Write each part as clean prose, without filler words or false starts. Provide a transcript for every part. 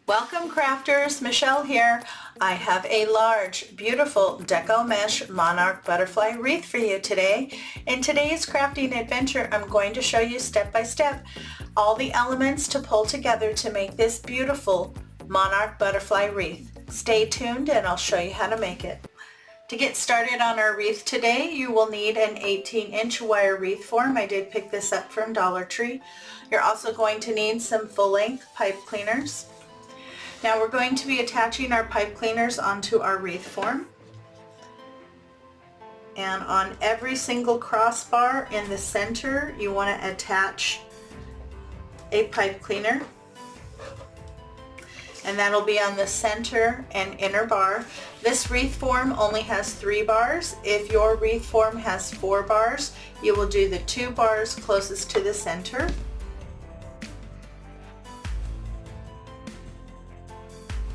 Welcome crafters, Michelle here. I have a large, beautiful Deco Mesh Monarch Butterfly wreath for you today. In today's crafting adventure, I'm going to show you step by step all the elements to pull together to make this beautiful Monarch Butterfly wreath. Stay tuned and I'll show you how to make it. To get started on our wreath today, you will need an 18-inch wire wreath form. I did pick this up from Dollar Tree. You're also going to need some full-length pipe cleaners. Now we're going to be attaching our pipe cleaners onto our wreath form. And on every single crossbar in the center, you want to attach a pipe cleaner. And that'll be on the center and inner bar. This wreath form only has 3 bars. If your wreath form has 4 bars, you will do the 2 bars closest to the center.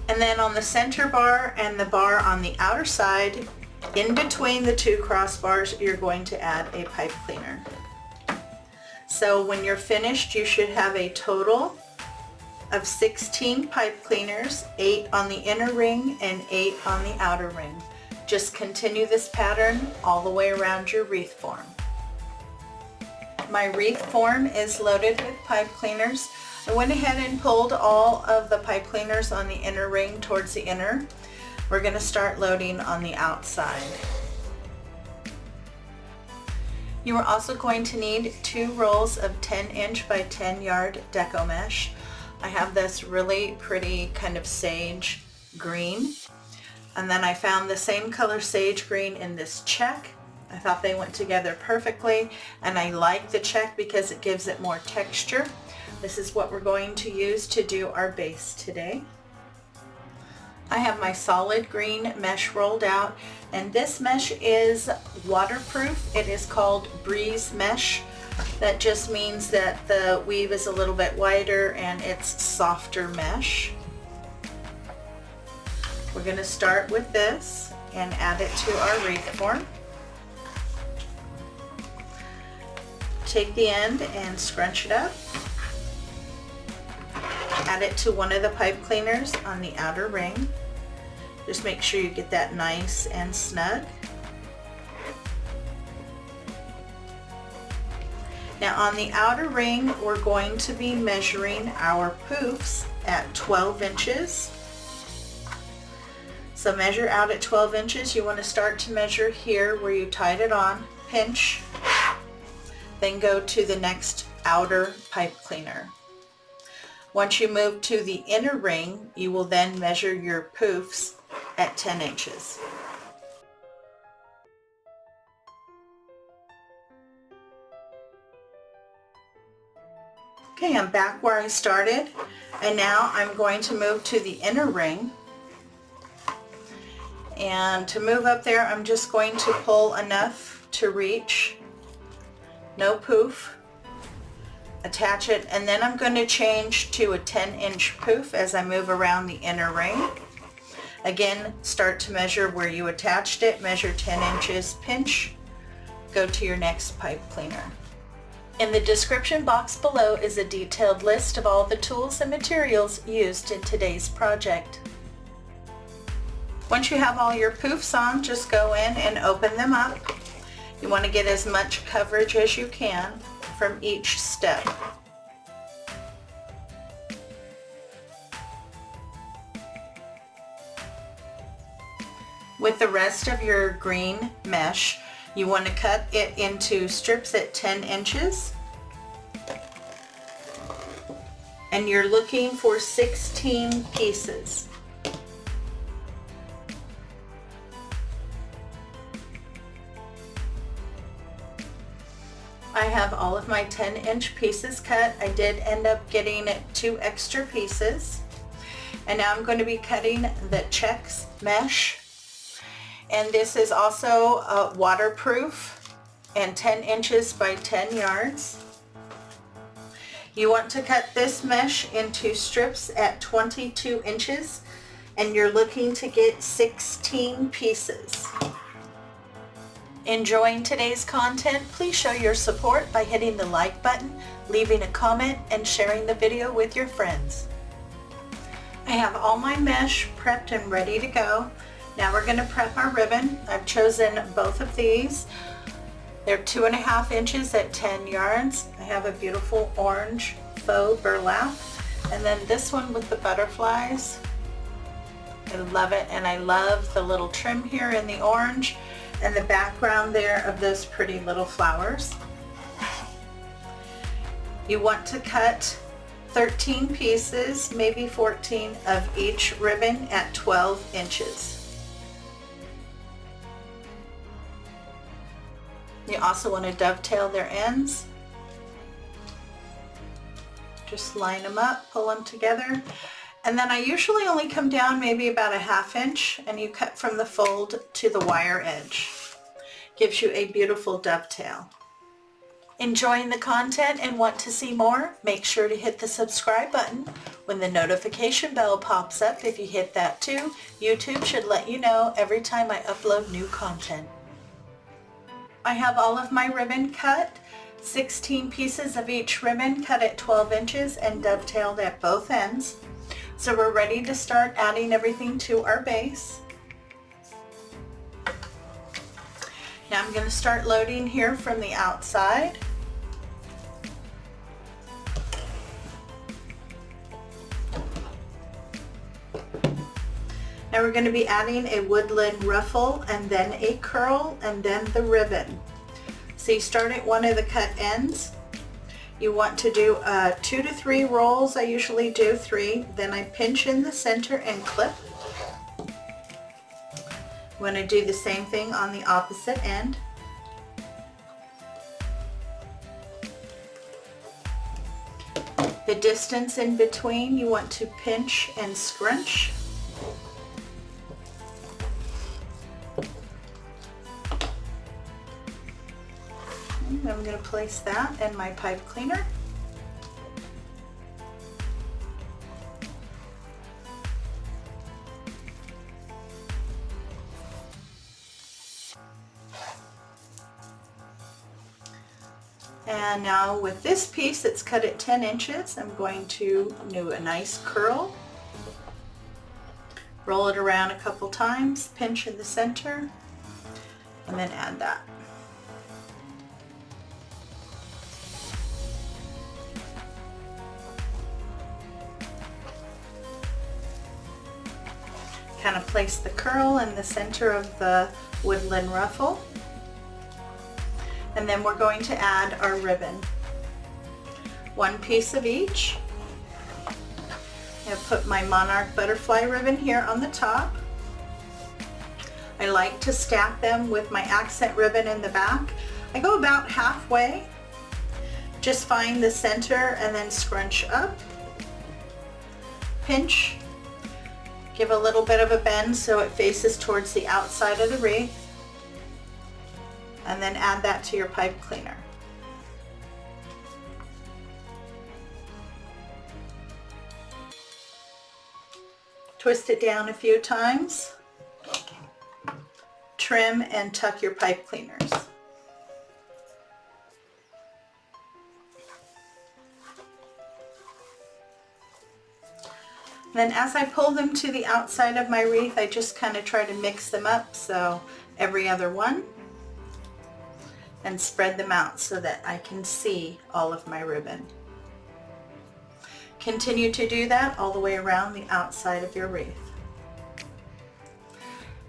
And then on the center bar and the bar on the outer side, in between the 2 crossbars, you're going to add a pipe cleaner. So when you're finished, you should have a total of 16 pipe cleaners, 8 on the inner ring and 8 on the outer ring. Just continue this pattern all the way around your wreath form. My wreath form is loaded with pipe cleaners. I went ahead and pulled all of the pipe cleaners on the inner ring towards the inner. We're going to start loading on the outside. You are also going to need 2 rolls of 10-inch by 10-yard Deco Mesh. I have this really pretty kind of sage green. And then I found the same color sage green in this check. I thought they went together perfectly, and I like the check because it gives it more texture. This is what we're going to use to do our base today. I have my solid green mesh rolled out, and this mesh is waterproof. It is called Breeze Mesh. That just means that the weave is a little bit wider and it's softer mesh. We're going to start with this and add it to our wreath form. Take the end and scrunch it up. Add it to one of the pipe cleaners on the outer ring. Just make sure you get that nice and snug. Now on the outer ring, we're going to be measuring our poofs at 12 inches. So measure out at 12 inches. You want to start to measure here where you tied it on, pinch, then go to the next outer pipe cleaner. Once you move to the inner ring, you will then measure your poofs at 10 inches. Okay, I'm back where I started, and now I'm going to move to the inner ring. And to move up there, I'm just going to pull enough to reach. No poof. Attach it, and then I'm going to change to a 10-inch poof as I move around the inner ring. Again, start to measure where you attached it, measure 10 inches, pinch, go to your next pipe cleaner. In the description box below is a detailed list of all the tools and materials used in today's project. Once you have all your poofs on, just go in and open them up. You want to get as much coverage as you can from each step. With the rest of your green mesh, you want to cut it into strips at 10 inches. And you're looking for 16 pieces. I have all of my 10-inch pieces cut. I did end up getting 2 extra pieces. And now I'm going to be cutting the Chex mesh. And this is also waterproof and 10 inches by 10 yards. You want to cut this mesh into strips at 22 inches, and you're looking to get 16 pieces. Enjoying today's content? Please show your support by hitting the like button, leaving a comment, and sharing the video with your friends. I have all my mesh prepped and ready to go. Now we're going to prep our ribbon. I've chosen both of these. They're 2.5 inches at 10 yards. I have a beautiful orange faux burlap. And then this one with the butterflies. I love it, and I love the little trim here in the orange and the background there of those pretty little flowers. You want to cut 13 pieces, maybe 14 of each ribbon at 12 inches. You also want to dovetail their ends. Just line them up, pull them together. And then I usually only come down maybe about 1/2 inch, and you cut from the fold to the wire edge. Gives you a beautiful dovetail. Enjoying the content and want to see more? Make sure to hit the subscribe button. When the notification bell pops up, if you hit that too, YouTube should let you know every time I upload new content. I have all of my ribbon cut, 16 pieces of each ribbon cut at 12 inches and dovetailed at both ends. So we're ready to start adding everything to our base. Now I'm going to start loading here from the outside. Now we're going to be adding a woodland ruffle and then a curl and then the ribbon. So you start at one of the cut ends. You want to do 2 to 3 rolls. I usually do 3. Then I pinch in the center and clip. You want to do the same thing on the opposite end. The distance in between you want to pinch and scrunch. I'm going to place that in my pipe cleaner. And now with this piece that's cut at 10 inches, I'm going to do a nice curl. Roll it around a couple times, pinch in the center, and then add that. Kind of place the curl in the center of the woodland ruffle. And then we're going to add our ribbon. 1 piece of each. I've put my Monarch Butterfly ribbon here on the top. I like to stack them with my accent ribbon in the back. I go about halfway. Just find the center and then scrunch up. Pinch. Give a little bit of a bend so it faces towards the outside of the wreath. And then add that to your pipe cleaner. Twist it down a few times. Trim and tuck your pipe cleaners. Then as I pull them to the outside of my wreath, I just kind of try to mix them up, so every other one, and spread them out so that I can see all of my ribbon. Continue to do that all the way around the outside of your wreath.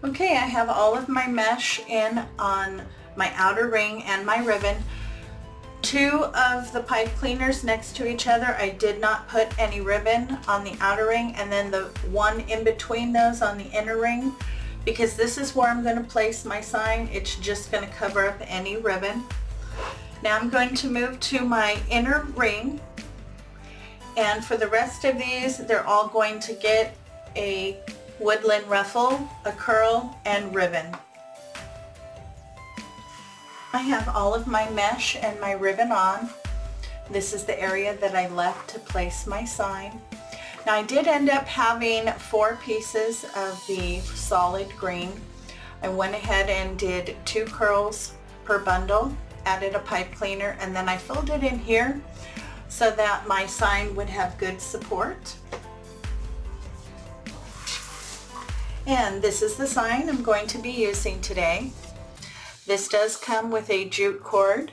Okay, I have all of my mesh in on my outer ring and my ribbon. 2 of the pipe cleaners next to each other, I did not put any ribbon on the outer ring, and then the one in between those on the inner ring, because this is where I'm going to place my sign. It's just going to cover up any ribbon. Now I'm going to move to my inner ring, and for the rest of these, they're all going to get a woodland ruffle, a curl, and ribbon. I have all of my mesh and my ribbon on. This is the area that I left to place my sign. Now I did end up having 4 pieces of the solid green. I went ahead and did 2 curls per bundle, added a pipe cleaner, and then I filled it in here so that my sign would have good support. And this is the sign I'm going to be using today. This does come with a jute cord,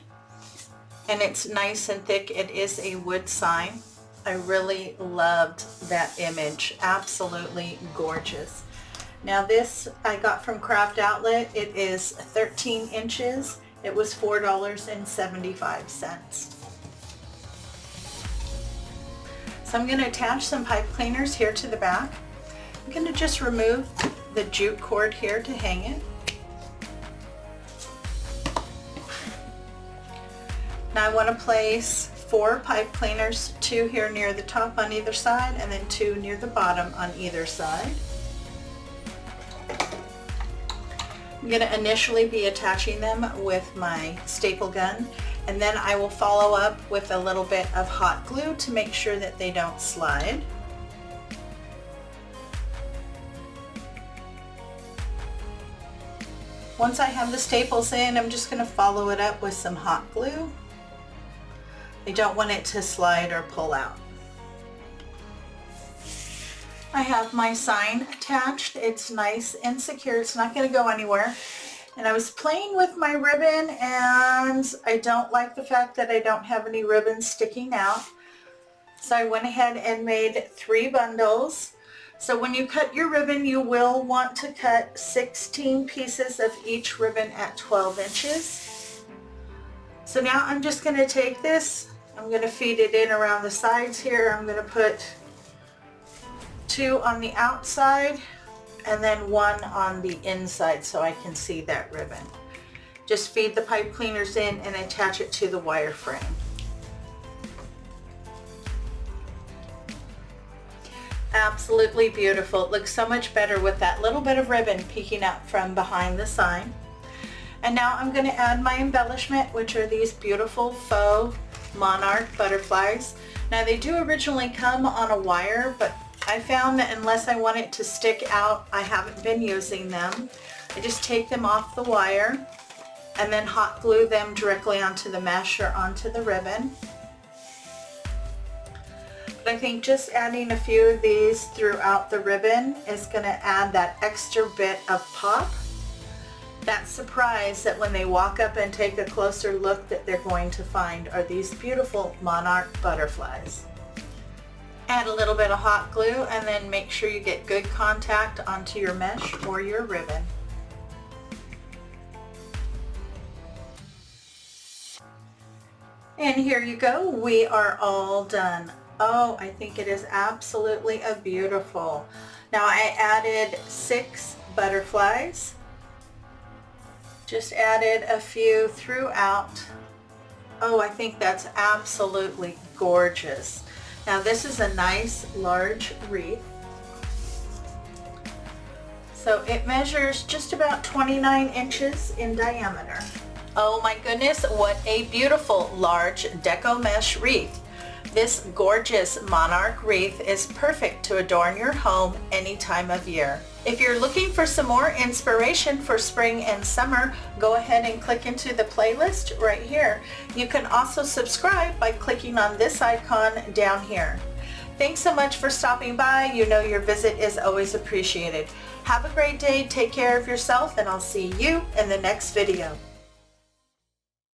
and it's nice and thick. It is a wood sign. I really loved that image. Absolutely gorgeous. Now this I got from Craft Outlet. It is 13 inches. It was $4.75. So I'm going to attach some pipe cleaners here to the back. I'm going to just remove the jute cord here to hang it. Now I want to place 4 pipe cleaners, 2 here near the top on either side and then 2 near the bottom on either side. I'm going to initially be attaching them with my staple gun, and then I will follow up with a little bit of hot glue to make sure that they don't slide. Once I have the staples in, I'm just going to follow it up with some hot glue. I don't want it to slide or pull out. I have my sign attached. It's nice and secure. It's not going to go anywhere. And I was playing with my ribbon, and I don't like the fact that I don't have any ribbons sticking out. So I went ahead and made 3 bundles. So when you cut your ribbon, you will want to cut 16 pieces of each ribbon at 12 inches. So now I'm just going to take this, I'm going to feed it in around the sides here. I'm going to put 2 on the outside and then 1 on the inside so I can see that ribbon. Just feed the pipe cleaners in and attach it to the wire frame. Absolutely beautiful. It looks so much better with that little bit of ribbon peeking out from behind the sign. And now I'm going to add my embellishment, which are these beautiful faux Monarch butterflies. Now they do originally come on a wire, but I found that unless I want it to stick out, I haven't been using them. I just take them off the wire and then hot glue them directly onto the mesh or onto the ribbon. But I think just adding a few of these throughout the ribbon is going to add that extra bit of pop. That surprise that when they walk up and take a closer look that they're going to find are these beautiful Monarch butterflies. Add a little bit of hot glue and then make sure you get good contact onto your mesh or your ribbon. And here you go, we are all done. Oh, I think it is absolutely beautiful. Now I added 6 butterflies. Just added a few throughout. Oh, I think that's absolutely gorgeous. Now this is a nice large wreath. So it measures just about 29 inches in diameter. Oh my goodness, what a beautiful large Deco Mesh wreath. This gorgeous Monarch wreath is perfect to adorn your home any time of year. If you're looking for some more inspiration for spring and summer, go ahead and click into the playlist right here. You can also subscribe by clicking on this icon down here. Thanks so much for stopping by. You know your visit is always appreciated. Have a great day, take care of yourself, and I'll see you in the next video.